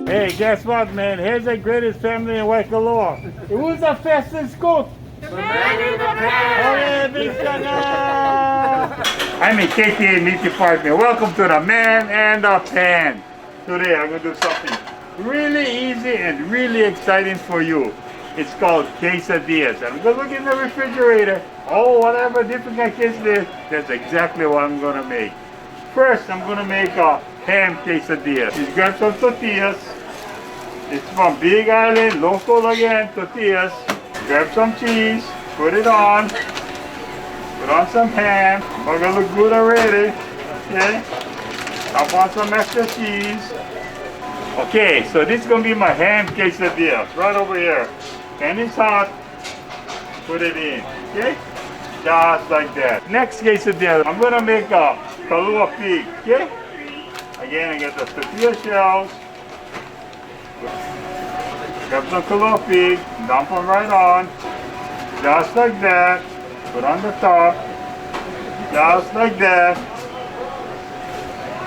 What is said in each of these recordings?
Hey, guess what, man? Here's the greatest family in Waikoloa. Who's the fastest cook? The man in the pan! Oh yeah, big shaka! I'm in KTA Meat Department. Welcome to the Man and the Pan. Today I'm going to do something really easy and really exciting for you. It's called quesadillas. I'm going to look in the refrigerator. Oh, whatever different kind of quesadillas, that's exactly what I'm going to make. First, I'm going to make a ham quesadilla. Just grab some tortillas. It's from Big Island, local again, tortillas. Grab some cheese, put it on. Put on some ham. It's gonna look good already. Okay. Top on some extra cheese. Okay, so this is gonna be my ham quesadilla. Right over here. Pan is hot. Put it in. Okay? Just like that. Next quesadilla, I'm gonna make a kalua pig. Okay? Again, I get the tortilla shells. Grab some kalua pig, dump them right on. Just like that. Put on the top. Just like that.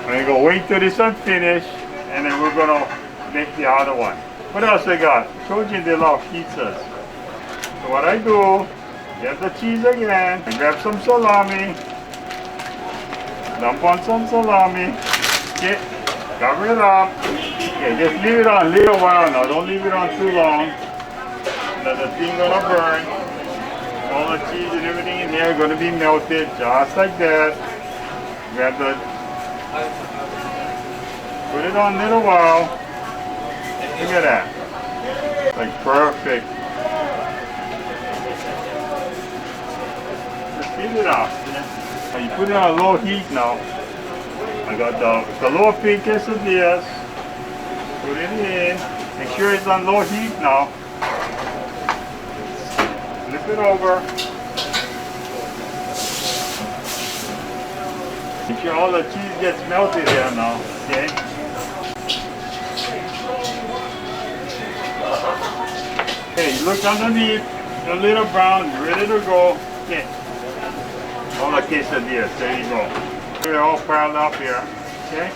I'm gonna wait till this one finish, and then we're gonna make the other one. What else I got? I told you they love pizzas. So what I do, get the cheese again, and grab some salami. Dump on some salami. Okay, cover it up. Okay, just leave it on a little while now. Don't leave it on too long. Then the thing gonna burn. All the cheese and everything in here gonna be melted just like that. Grab the, put it on a little while. Look at that. Like perfect. Just heat it up. And you put it on low heat now. I got the kalua pig quesadillas. Put it in. Make sure it's on low heat now. Flip it over. Make sure all the cheese gets melted here now. Okay. Okay, you look underneath. A little brown. You're ready to go. Okay. All the quesadillas. There you go. They're all piled up here. Okay.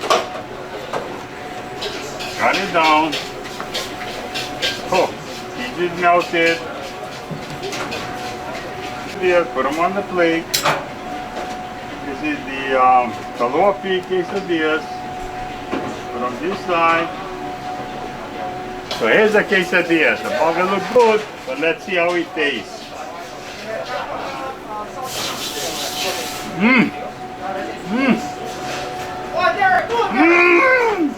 Got it down. Oh, cheese is melted. Put them on the plate. This is the kalua pig quesadillas. Put on this side. So here's the quesadillas. The burger look good, but let's see how it tastes. Mmm. Mmm. Mmm.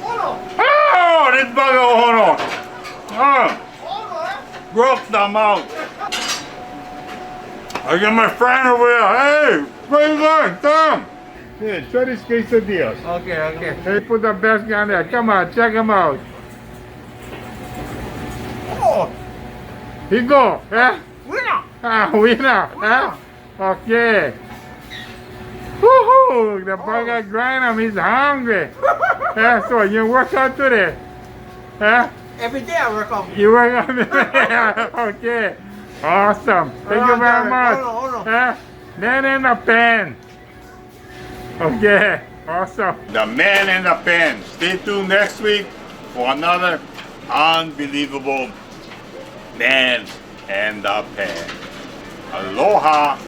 Oh, this burger, hold on. Oh, broke the mouth. I got my friend over here. Hey, where you going? Tom. Here, try this quesadillas. Okay. Hey, put the best guy there. Come on, check him out. Oh, Here you go. Eh? winner! Winner. Eh? Okay. Woohoo! The burger grind him. He's hungry. Yeah, so you work out today? Huh? Every day I work out. You work out today? Okay. Awesome. Thank you very much. Hold on. Huh? Man in the pan. Okay. Awesome. The Man in the Pan. Stay tuned next week for another unbelievable Man in the Pan. Aloha.